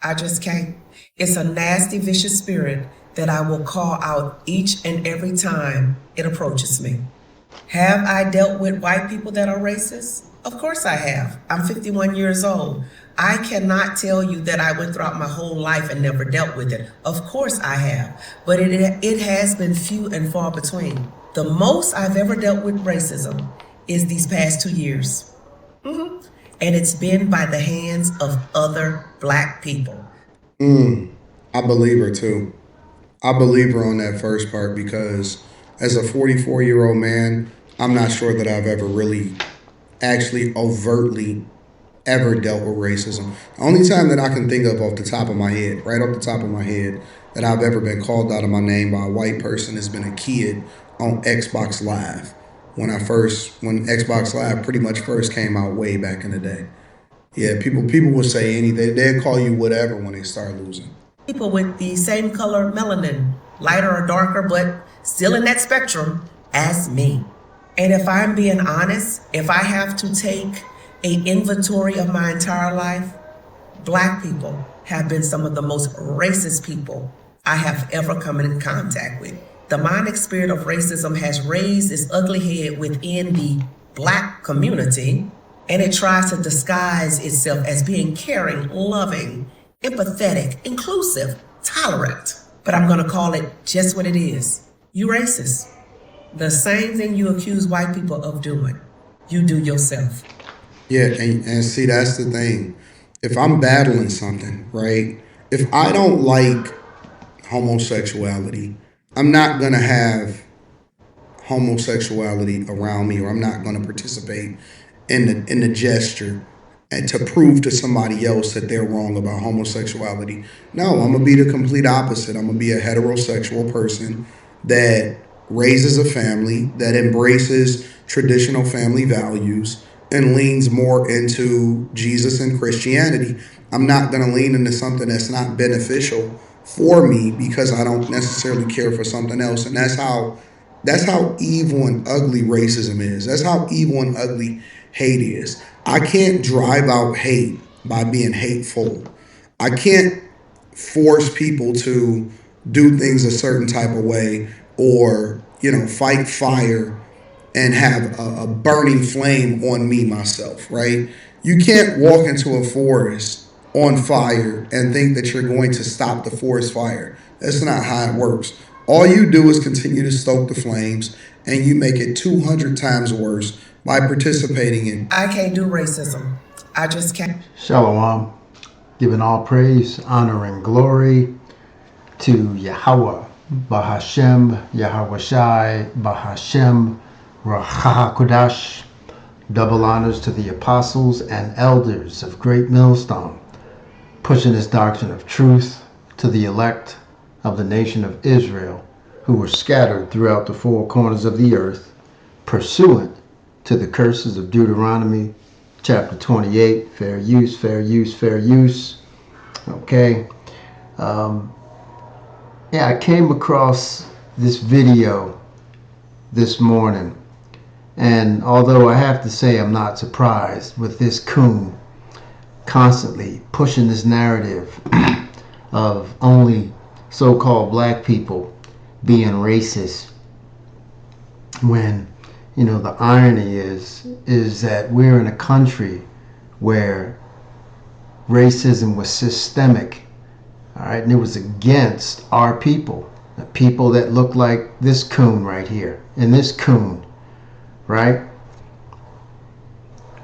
I just can't. It's a nasty, vicious spirit that I will call out each and every time it approaches me. Have I dealt with white people that are racist? Of course I have. I'm 51 years old. I cannot tell you that I went throughout my whole life and never dealt with it. Of course I have. But it has been few and far between. The most I've ever dealt with racism is these past 2 years. And it's been by the hands of other black people. I believe her too. I believe her on that first part because as a 44-year-old man, I'm not sure that I've ever really actually overtly ever dealt with racism. The only time that I can think of off the top of my head, right off the top of my head, that I've ever been called out of my name by a white person has been a kid on Xbox Live. When Xbox Live pretty much first came out way back in the day. Yeah, people will say anything. They'll call you whatever when they start losing. People with the same color melanin, lighter or darker, but still in that spectrum as me. And if I'm being honest, if I have to take a inventory of my entire life, black people have been some of the most racist people I have ever come in contact with. The demonic spirit of racism has raised its ugly head within the black community, and it tries to disguise itself as being caring, loving, empathetic, inclusive, tolerant. But I'm going to call it just what it is. You racist. The same thing you accuse white people of doing, you do yourself. Yeah, and see, that's the thing. If I'm battling something, right? If I don't like homosexuality, I'm not gonna have homosexuality around me, or I'm not gonna participate in the gesture and to prove to somebody else that they're wrong about homosexuality. No, I'm gonna be the complete opposite. I'm gonna be a heterosexual person that raises a family, that embraces traditional family values, and leans more into Jesus and Christianity. I'm not gonna lean into something that's not beneficial for me because I don't necessarily care for something else. And that's how evil and ugly racism is. That's how evil and ugly hate is. I can't drive out hate by being hateful. I can't force people to do things a certain type of way, or fight fire and have a burning flame on me myself, right? You can't walk into a forest on fire and think that you're going to stop the forest fire. That's not how it works. All you do is continue to stoke the flames, and you make it 200 times worse by participating in. I can't do racism. I just can't. Shalom. Giving all praise, honor, and glory to Yahweh, Bahashem, Yahweh Shai, Bahashem, Rahakodash. Double honors to the apostles and elders of Great Millstone, pushing this doctrine of truth to the elect of the nation of Israel, who were scattered throughout the four corners of the earth, pursuant to the curses of Deuteronomy chapter 28. Fair use, fair use, fair use. Okay. I came across this video this morning, and although I have to say I'm not surprised with this coon constantly pushing this narrative of only so-called black people being racist, when the irony is that we're in a country where racism was systemic, all right, and it was against our people, the people that look like this coon right here and this coon, right?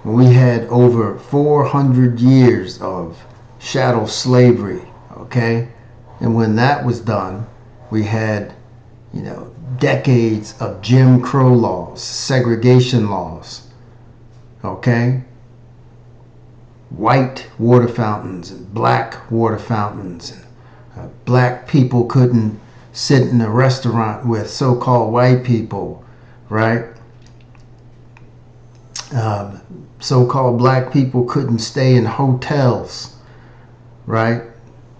We had over 400 years of chattel slavery, okay? And when that was done, we had, decades of Jim Crow laws, segregation laws, okay? White water fountains and black water fountains. Black people couldn't sit in a restaurant with so-called white people, right? So-called black people couldn't stay in hotels, right?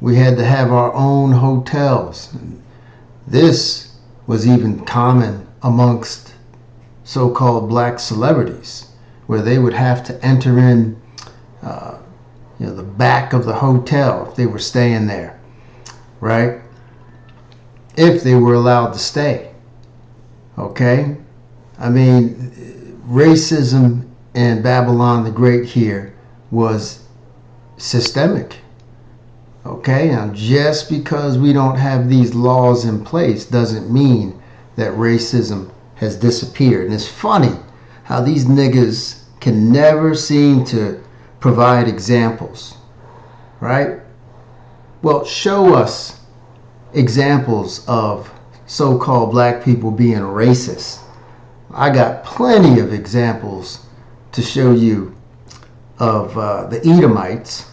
We had to have our own hotels. This was even common amongst so-called black celebrities, where they would have to enter in, the back of the hotel if they were staying there, right? If they were allowed to stay, okay? I mean, racism in Babylon the Great here was systemic, okay? Now, just because we don't have these laws in place doesn't mean that racism has disappeared. And it's funny how these niggas can never seem to provide examples, right? Well, show us examples of so-called black people being racist. I got plenty of examples to show you of the Edomytes,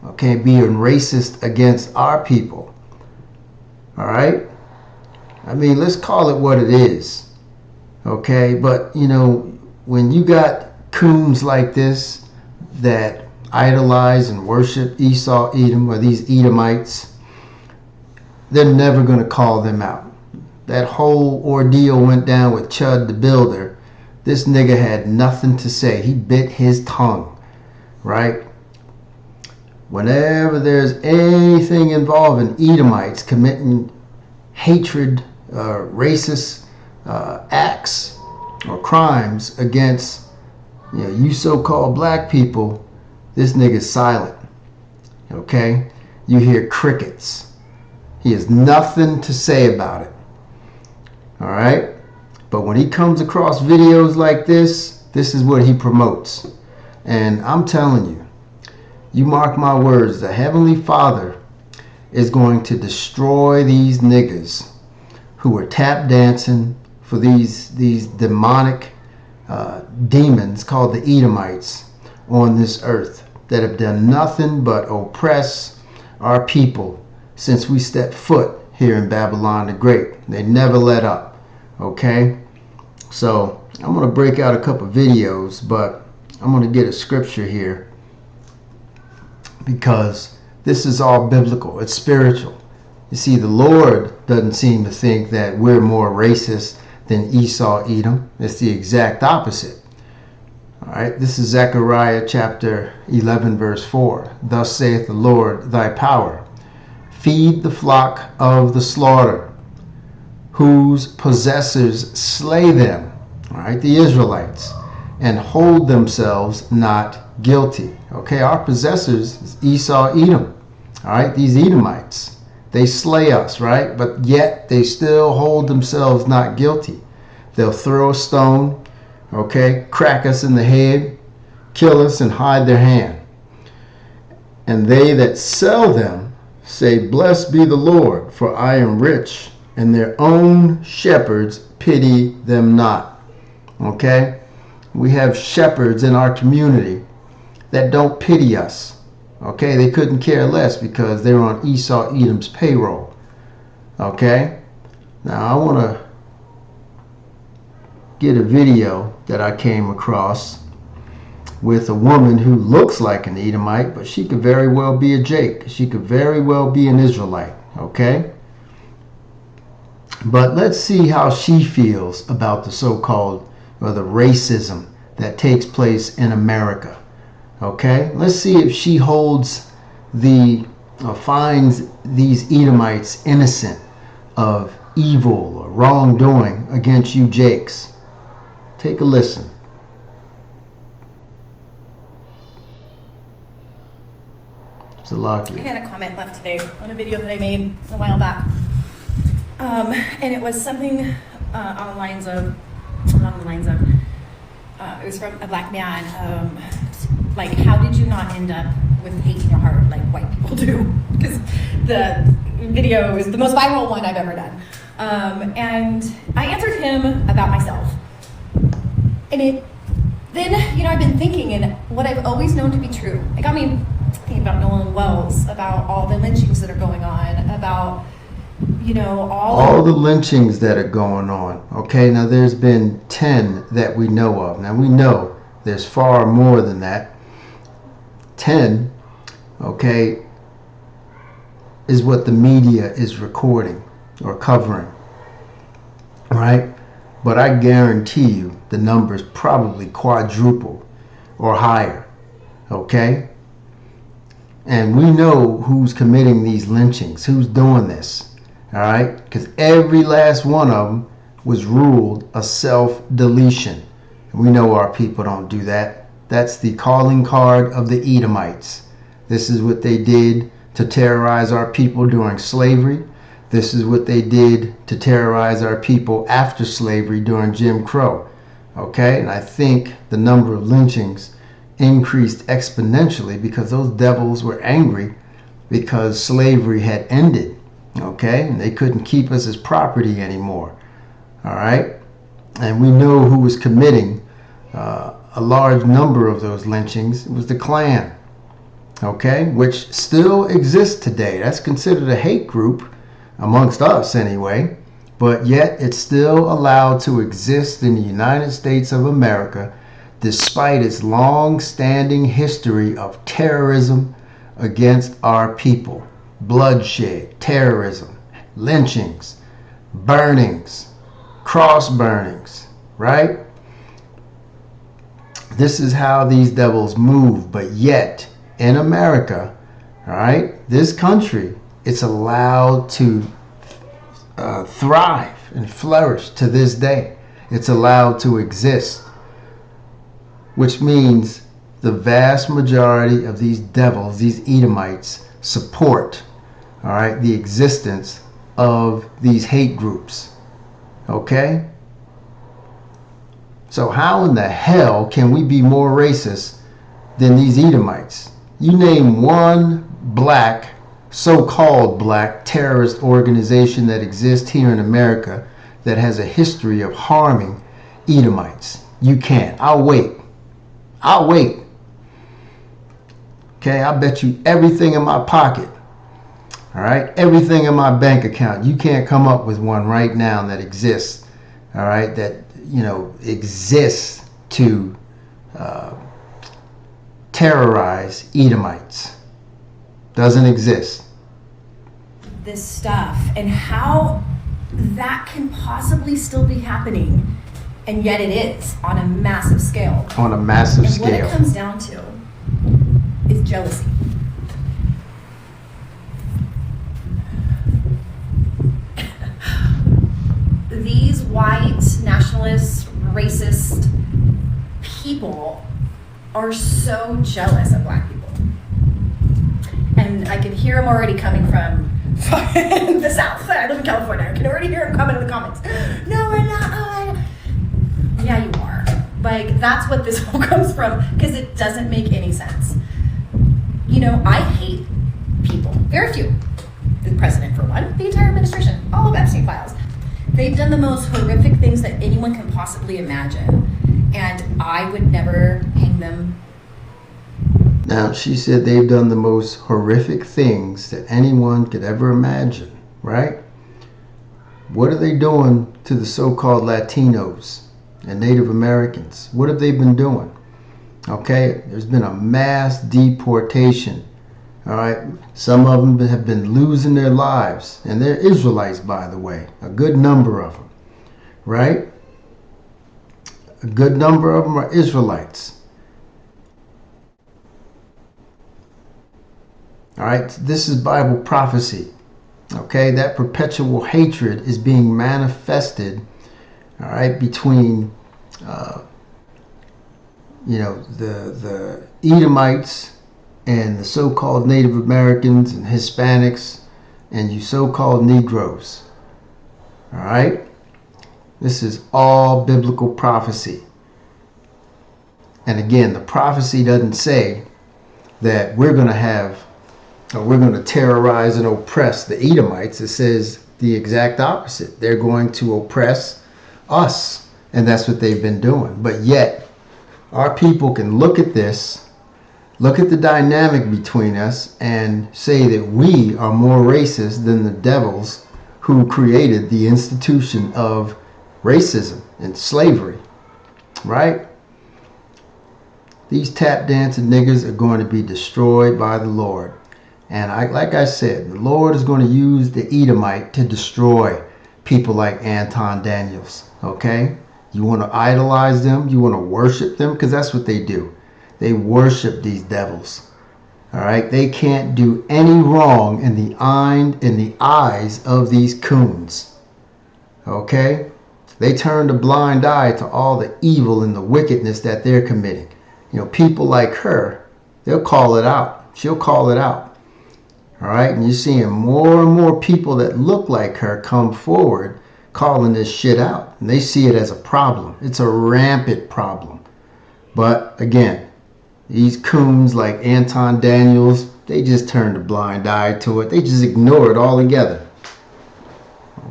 okay, being racist against our people. All right? I mean, let's call it what it is, okay? But, when you got coons like this that idolize and worship Esau, Edom, or these Edomites, they're never going to call them out. That whole ordeal went down with Chud the Builder. This nigga had nothing to say. He bit his tongue, right? Whenever there's anything involving Edomites committing hatred, racist acts or crimes against you so-called black people, this nigga's silent, okay? You hear crickets. He has nothing to say about it. All right? But when he comes across videos like this is what he promotes. And I'm telling you, you mark my words, the Heavenly Father is going to destroy these niggas who are tap dancing for these demonic demons called the Edomites on this earth that have done nothing but oppress our people since we stepped foot here in Babylon the Great. They never let up, okay? So I'm going to break out a couple videos, but I'm going to get a scripture here because this is all biblical. It's spiritual. You see, the Lord doesn't seem to think that we're more racist than Esau, Edom. It's the exact opposite. All right, this is Zechariah chapter 11, verse 4. Thus saith the Lord thy power, feed the flock of the slaughter, whose possessors slay them, all right, the Israelites, and hold themselves not guilty. Okay, our possessors is Esau, Edom. All right, these Edomites. They slay us, right? But yet they still hold themselves not guilty. They'll throw a stone, okay, crack us in the head, kill us, and hide their hand. And they that sell them say, blessed be the Lord, for I am rich, and their own shepherds pity them not. Okay? We have shepherds in our community that don't pity us. Okay, they couldn't care less because they're on Esau Edom's payroll. Okay, now I want to get a video that I came across with a woman who looks like an Edomite, but she could very well be a Jake. She could very well be an Israelite. Okay, but let's see how she feels about the so-called or the racism that takes place in America. Okay, let's see if she holds finds these Edomites innocent of evil or wrongdoing against you Jakes. Take a listen. I had a comment left today on a video that I made a while back, and it was something along the lines of, it was from a black man. Like, how did you not end up with hate in your heart like white people do? Because the video is the most viral one I've ever done. And I answered him about myself. And then, I've been thinking, and what I've always known to be true, it got me thinking about Nolan Wells, about all the lynchings that are going on, about, all the lynchings that are going on. Okay, now there's been 10 that we know of. Now we know there's far more than that. 10, okay, is what the media is recording or covering, right? But I guarantee you the number's probably quadruple or higher, okay? And we know who's committing these lynchings, who's doing this, all right? Because every last one of them was ruled a self-deletion. And we know our people don't do that. That's the calling card of the Edomytes. This is what they did to terrorize our people during slavery. This is what they did to terrorize our people after slavery during Jim Crow. Okay, and I think the number of lynchings increased exponentially because those devils were angry because slavery had ended. Okay, and they couldn't keep us as property anymore. All right, and we know who was committing a large number of those lynchings. It was the Klan. Okay, which still exists today. That's considered a hate group amongst us anyway, but yet it's still allowed to exist in the United States of America despite its long-standing history of terrorism against our people. Bloodshed, terrorism, lynchings, burnings, cross burnings, right? This is how these devils move, but yet in America, all right, this country, it's allowed to thrive and flourish to this day. It's allowed to exist, which means the vast majority of these devils, these Edomites, support, all right, the existence of these hate groups. Okay? So how in the hell can we be more racist than these Edomites? You name one black, so-called black terrorist organization that exists here in America that has a history of harming Edomites. You can't. I'll wait. Okay, I bet you everything in my pocket. All right, everything in my bank account. You can't come up with one right now that exists. All right, that, you know, exists to terrorize Edomites. Doesn't exist. This stuff and how that can possibly still be happening, and yet it is on a massive scale. On a massive and scale. What it comes down to is jealousy. These white nationalist, racist people are so jealous of black people. And I can hear them already coming from the South. I live in California. I can already hear them coming in the comments. No, we're not. Oh, yeah, you are. Like, that's what this all comes from, because it doesn't make any sense. You know, I hate people. Very few. The president, for one. The entire administration. All of Epstein files. They've done the most horrific things that anyone can possibly imagine. And I would never hang them. Now, she said they've done the most horrific things that anyone could ever imagine, right? What are they doing to the so-called Latinos and Native Americans? What have they been doing? Okay, there's been a mass deportation. All right, some of them have been losing their lives, and they're Israelites, by the way, a good number of them, right? A good number of them are Israelites. All right, this is Bible prophecy. Okay, that perpetual hatred is being manifested, all right, between, the Edomites and the so-called Native Americans and Hispanics and you so-called Negroes. All right, this is all biblical prophecy. And again, the prophecy doesn't say that we're going to terrorize and oppress the Edomites. It says the exact opposite. They're going to oppress us, and that's what they've been doing. But yet, our people can look at this, look at the dynamic between us, and say that we are more racist than the devils who created the institution of racism and slavery, right? These tap dancing niggas are going to be destroyed by the Lord. And like I said, the Lord is going to use the Edomite to destroy people like Anton Daniels, okay? You want to idolize them, you want to worship them, because that's what they do. They worship these devils, All right, they can't do any wrong in the eyes of these coons. Okay, they turned a blind eye to all the evil and the wickedness that they're committing. You know, people like her, they'll call it out. She'll call it out. All right, and you're seeing more and more people that look like her come forward calling this shit out. And they see it as a problem. It's a rampant problem. But again, these coons like Anton Daniels, they just turned a blind eye to it. They just ignore it altogether.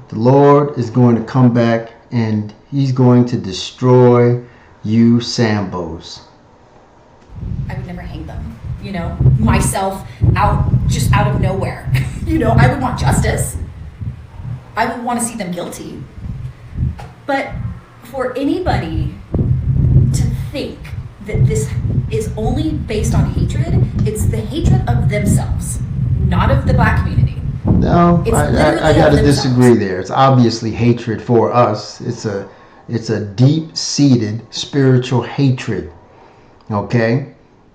The Lord is going to come back and he's going to destroy you Sambos. I would never hang them, you know, myself just out of nowhere. You know, I would want justice. I would want to see them guilty. But for anybody to think that this is only based on hatred, it's the hatred of themselves, not of the black community. No, I got to disagree themselves. there. It's obviously hatred for us. It's a deep-seated spiritual hatred. Okay?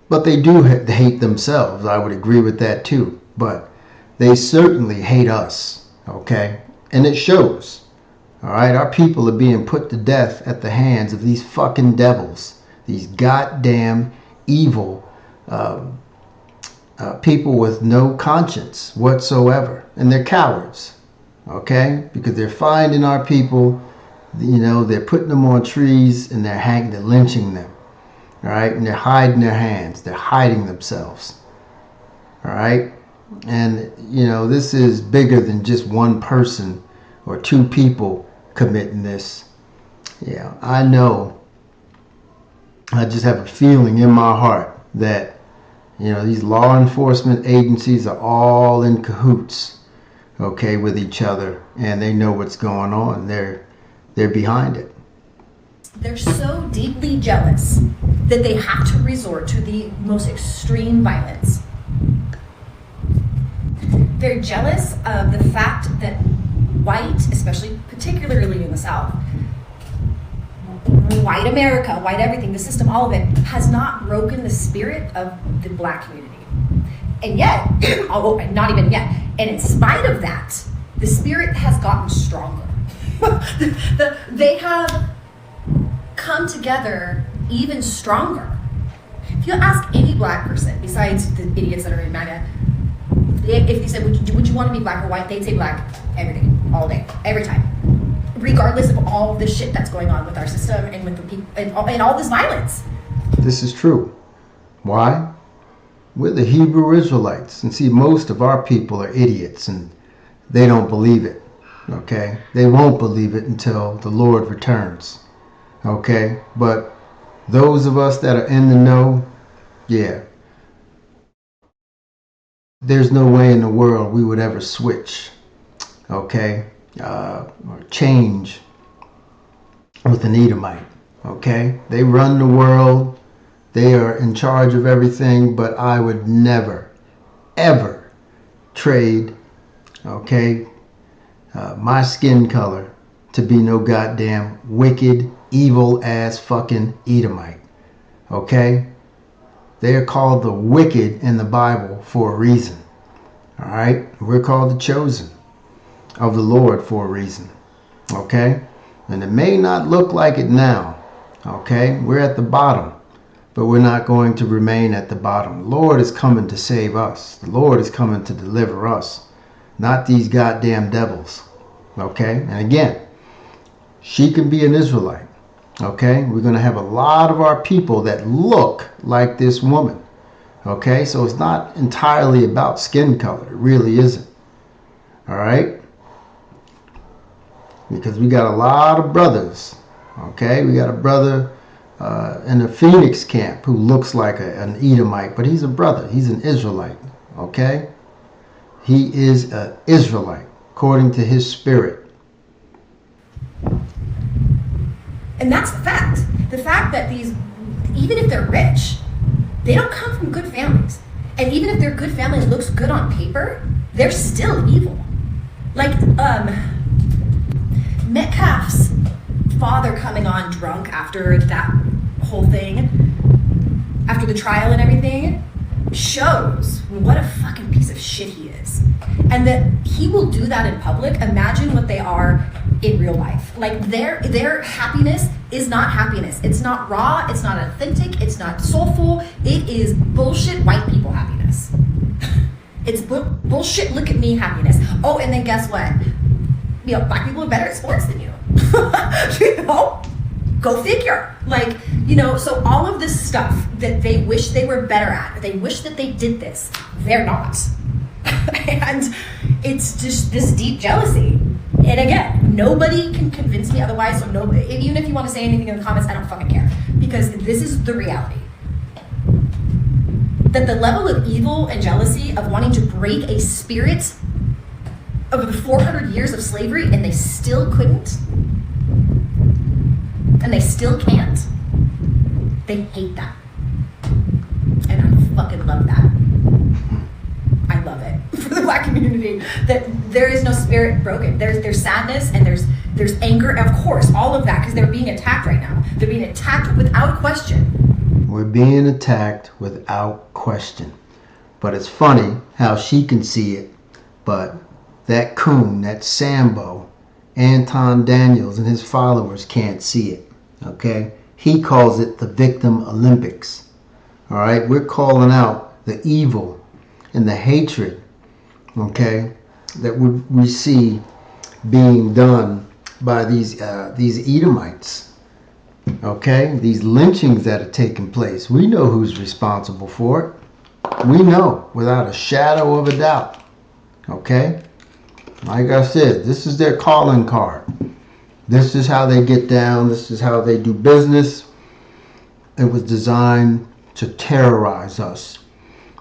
But they do hate themselves. I would agree with that too. But they certainly hate us. Okay? And it shows. All right? Our people are being put to death at the hands of these fucking devils. These goddamn evil people with no conscience whatsoever. And they're cowards. Okay? Because they're finding our people, you know, they're putting them on trees and they're lynching them. All right? And they're hiding their hands. They're hiding themselves. All right? And, you know, this is bigger than just one person or two people committing this. Yeah, I know. I just have a feeling in my heart that, you know, these law enforcement agencies are all in cahoots, okay, with each other, and they know what's going on. They're behind it. They're so deeply jealous that they have to resort to the most extreme violence. They're jealous of the fact that white, especially particularly in the South, white America, white everything, the system, all of it, has not broken the spirit of the black community. And yet, not even yet, and in spite of that, the spirit has gotten stronger. They have come together even stronger. If you ask any black person, besides the idiots that are in MAGA, if they said, would you want to be black or white, they'd say black every day, all day, every time. Regardless of all the shit that's going on with our system and with the people and all this violence. This is true. Why? We're the Hebrew Israelites. And see, most of our people are idiots and they don't believe it. Okay? They won't believe it until the Lord returns. Okay? But those of us that are in the know, yeah. There's no way in the world we would ever switch. Okay? Or change with an Edomite. Okay? They run the world. They are in charge of everything, but I would never, ever trade, okay, my skin color to be no goddamn wicked, evil ass fucking Edomite. Okay? They are called the wicked in the Bible for a reason. All right? We're called the chosen of the Lord for a reason. Okay? And it may not look like it now. Okay? We're at the bottom. But we're not going to remain at the bottom. The Lord is coming to save us. The Lord is coming to deliver us. Not these goddamn devils. Okay? And again, she can be an Israelite. Okay? We're going to have a lot of our people that look like this woman. Okay? So it's not entirely about skin color. It really isn't. All right? Because we got a lot of brothers. Okay? We got a brother in the Phoenix camp who looks like an Edomite, but he's a brother. He's an Israelite. Okay? He is an Israelite according to his spirit. And that's the fact. The fact that these, even if they're rich, they don't come from good families. And even if their good family looks good on paper, they're still evil. Like, Metcalf's father coming on drunk after that whole thing, after the trial and everything, shows what a fucking piece of shit he is. And that he will do that in public. Imagine what they are in real life. Like their happiness is not happiness. It's not raw, it's not authentic, it's not soulful. It is bullshit white people happiness. It's bullshit look at me happiness. Oh, and then guess what? You know, black people are better at sports than you. You know? Go figure. Like, you know, so all of this stuff that they wish they were better at, or they wish that they did this, they're not. And it's just this deep jealousy. And again, nobody can convince me otherwise. So nobody, even if you want to say anything in the comments, I don't fucking care. Because this is the reality. That the level of evil and jealousy of wanting to break a spirit over the 400 years of slavery, and they still couldn't, and they still can't, they hate that. And I fucking love that. I love it for the black community, that there is no spirit broken. There's sadness and there's anger, of course, all of that, because they're being attacked right now. They're being attacked without question. We're being attacked without question. But it's funny how she can see it, but that coon, that Sambo, Anton Daniels and his followers can't see it. Okay? He calls it the Victim Olympics. All right? We're calling out the evil and the hatred, okay, that we see being done by these Edomytes. Okay? These lynchings that are taking place. We know who's responsible for it. We know without a shadow of a doubt. Okay? Like I said, this is their calling card. This is how they get down. This is how they do business. It was designed to terrorize us.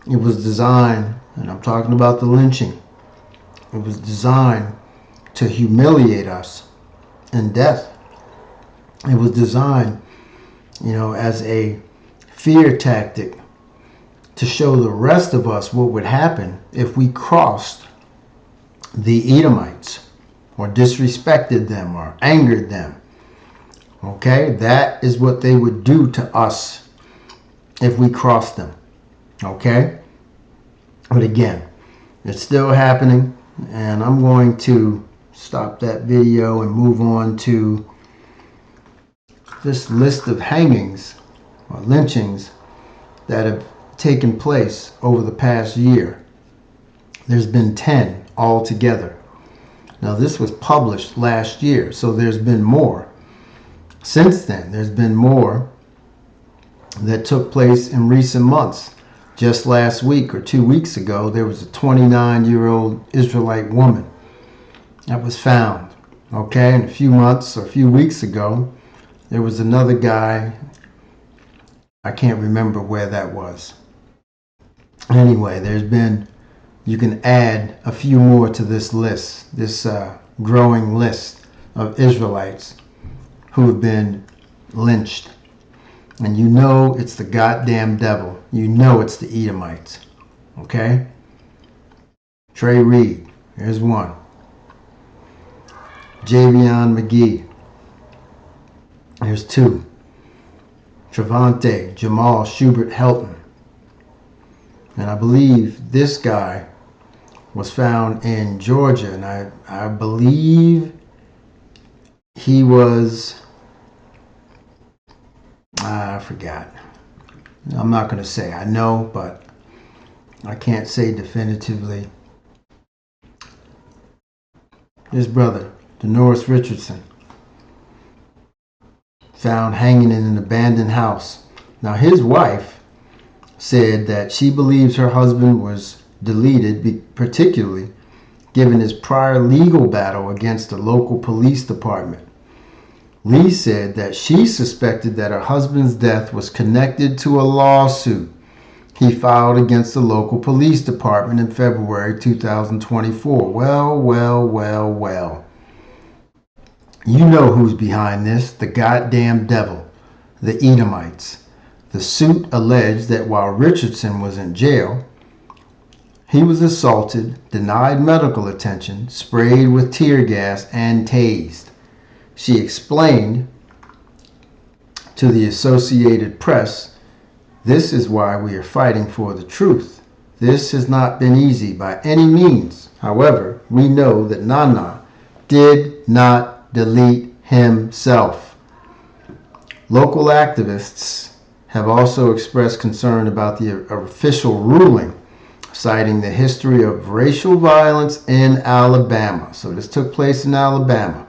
It was designed, and I'm talking about the lynching, it was designed to humiliate us in death. It was designed, you know, as a fear tactic to show the rest of us what would happen if we crossed the Edomites or disrespected them or angered them. Okay, that is what they would do to us if we crossed them. Okay, but again, it's still happening, and I'm going to stop that video and move on to this list of hangings or lynchings that have taken place over the past year. There's been 10 altogether. Now this was published last year, so there's been more. Since then, there's been more that took place in recent months. Just last week or 2 weeks ago, there was a 29-year-old Israelite woman that was found. Okay, and a few months or a few weeks ago, there was another guy. I can't remember where that was. Anyway, there's been, you can add a few more to this list, this growing list of Israelites who have been lynched. And you know it's the goddamn devil. You know it's the Edomites. Okay? Trey Reed, here's one. Javion McGee, here's two. Travante Jamal Schubert Helton. And I believe this guy was found in Georgia, and I believe he was, I forgot. I'm not going to say I know, but I can't say definitively. His brother, Denoris Richardson, found hanging in an abandoned house. Now his wife said that she believes her husband was deleted, particularly given his prior legal battle against the local police department. Lee said that she suspected that her husband's death was connected to a lawsuit he filed against the local police department in February 2024. Well. You know who's behind this, the goddamn devil, the Edomites. The suit alleged that while Richardson was in jail, he was assaulted, denied medical attention, sprayed with tear gas, and tased. She explained to the Associated Press This is why we are fighting for the truth. This has not been easy by any means. However, we know that Nana did not delete himself. Local activists have also expressed concern about the official ruling, citing the history of racial violence in Alabama. So this took place in Alabama.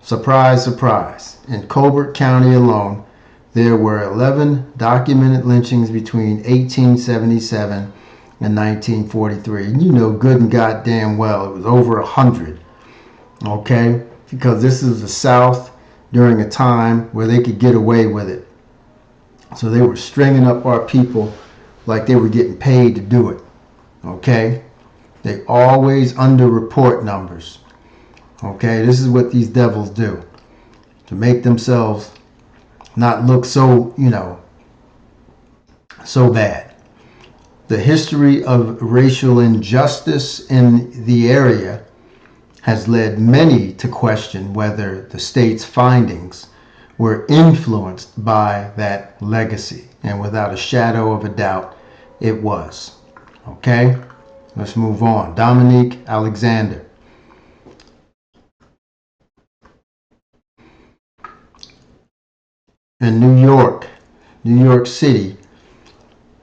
Surprise, surprise. In Colbert County alone, there were 11 documented lynchings between 1877 and 1943. And you know good and goddamn well it was over 100. Okay? Because this is the South during a time where they could get away with it. So they were stringing up our people like they were getting paid to do it. Okay? They always underreport numbers. Okay? This is what these devils do to make themselves not look so, so bad. The history of racial injustice in the area has led many to question whether the state's findings were influenced by that legacy. And without a shadow of a doubt, it was. Okay? Let's move on. Dominique Alexander. In New York City,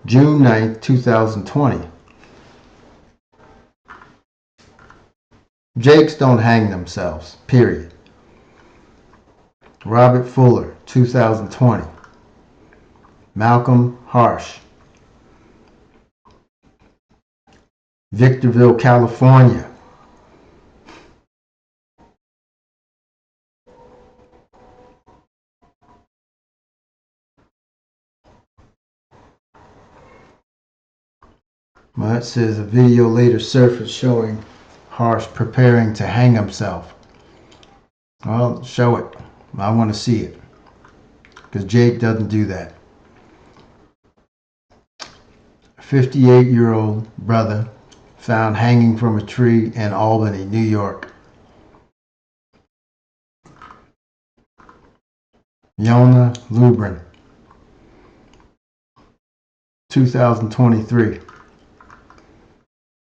June 9th, 2020. Jakes don't hang themselves, period. Robert Fuller, 2020. Malcolm Harsh. Victorville, California. Well, it says a video later surfaced showing Harsh preparing to hang himself. Well, show it. I want to see it. Because Jake doesn't do that. A 58-year-old brother found hanging from a tree in Albany, New York. Yona Lubrin, 2023.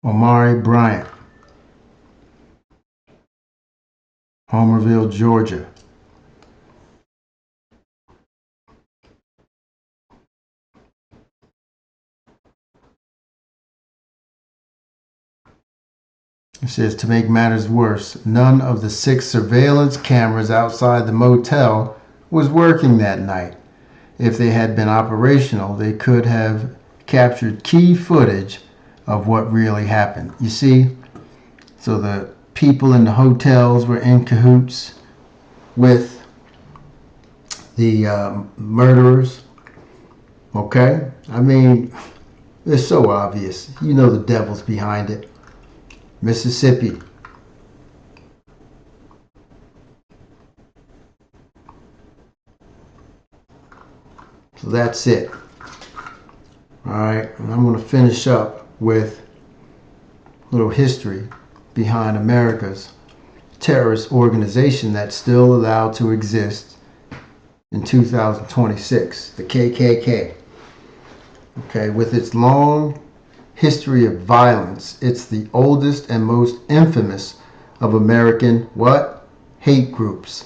Omari Bryant, Homerville, Georgia. It says, to make matters worse, none of the 6 surveillance cameras outside the motel was working that night. If they had been operational, they could have captured key footage of what really happened. You see? So the people in the hotels were in cahoots with the murderers. Okay? I mean, it's so obvious. You know the devil's behind it. Mississippi. So that's it. All right, and I'm going to finish up with a little history behind America's terrorist organization that's still allowed to exist in 2026, the KKK. Okay, with its long history of violence, it's the oldest and most infamous of American hate groups.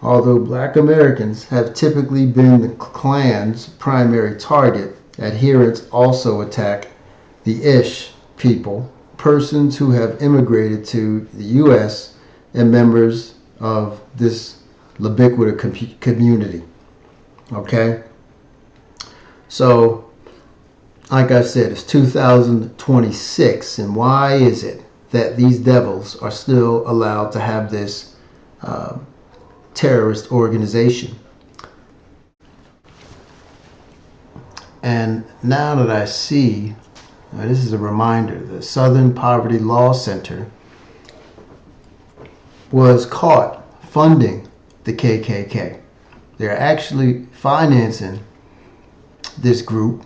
Although black Americans have typically been the Klan's primary target, adherents also attack the Ish people, persons who have immigrated to the U.S. and members of this ubiquitous community. Okay? So, like I said, it's 2026, and why is it that these devils are still allowed to have this terrorist organization? And now that I see, this is a reminder, the Southern Poverty Law Center was caught funding the KKK. They're actually financing this group.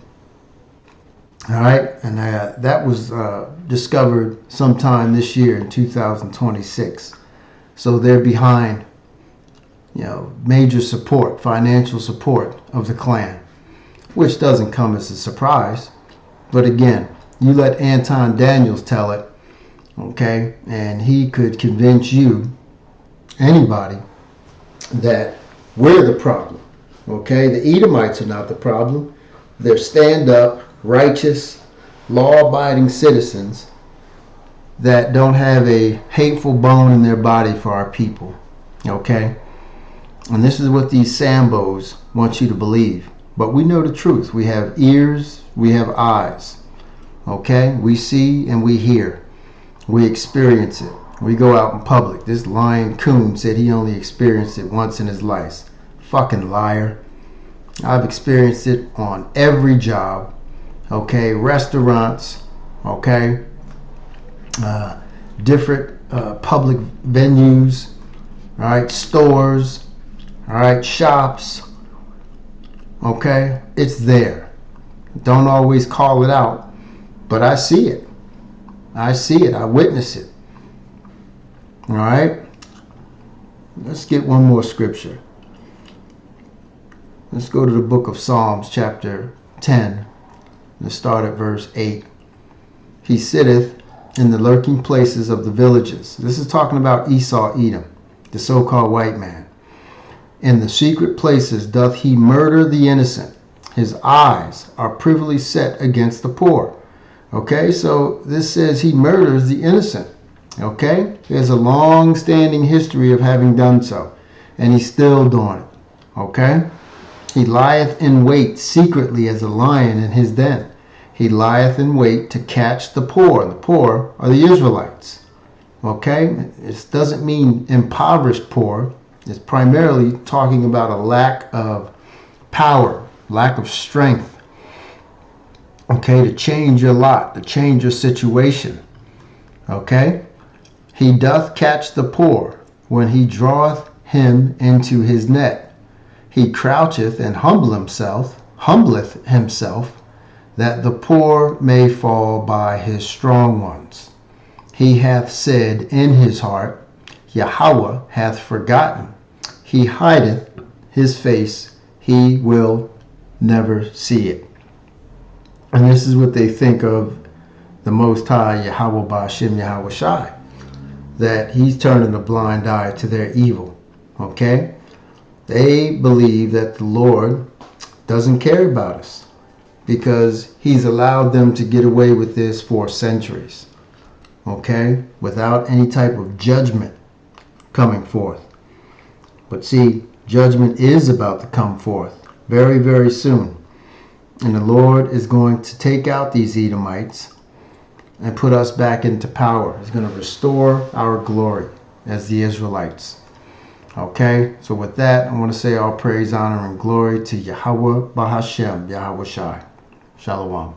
All right, and that was discovered sometime this year in 2026. So they're behind, major support, financial support of the Klan. which doesn't come as a surprise. But again, you let Anton Daniels tell it, okay, and he could convince you, anybody, that we're the problem, okay? The Edomites are not the problem. They're stand-up, righteous, law-abiding citizens that don't have a hateful bone in their body for our people, okay? And this is what these Sambos want you to believe. But we know the truth. We have ears, we have eyes, okay? We see and we hear. We experience it. We go out in public. This lying coon said he only experienced it once in his life. Fucking liar. I've experienced it on every job, okay? Restaurants, okay? Different public venues, all right? Stores, all right? Shops, okay? It's there. Don't always call it out, but I see it. I see it. I witness it. All right? Let's get one more scripture. Let's go to the book of Psalms, chapter 10. Let's start at verse 8. He sitteth in the lurking places of the villages. This is talking about Esau, Edom, the so-called white man. In the secret places doth he murder the innocent. His eyes are privily set against the poor. Okay, so this says he murders the innocent. Okay, there's a long-standing history of having done so, and he's still doing it. Okay, he lieth in wait secretly as a lion in his den. He lieth in wait to catch the poor. The poor are the Israelites. Okay, it doesn't mean impoverished poor. It's primarily talking about a lack of power, lack of strength. Okay, to change your lot, to change your situation. Okay, he doth catch the poor when he draweth him into his net. He croucheth and humbleth himself, that the poor may fall by his strong ones. He hath said in his heart, Yahweh hath forgotten. He hideth his face, he will never see it. And this is what they think of the Most High, Yahweh Ba'ashem Yahweh Shai, that he's turning a blind eye to their evil. Okay? They believe that the Lord doesn't care about us because he's allowed them to get away with this for centuries. Okay? Without any type of judgment coming forth. But see, judgment is about to come forth very, very soon. And the Lord is going to take out these Edomites and put us back into power. He's going to restore our glory as the Israelites. Okay, so with that, I want to say all praise, honor, and glory to Yahweh Bahashem, Yahweh Shai. Shalom.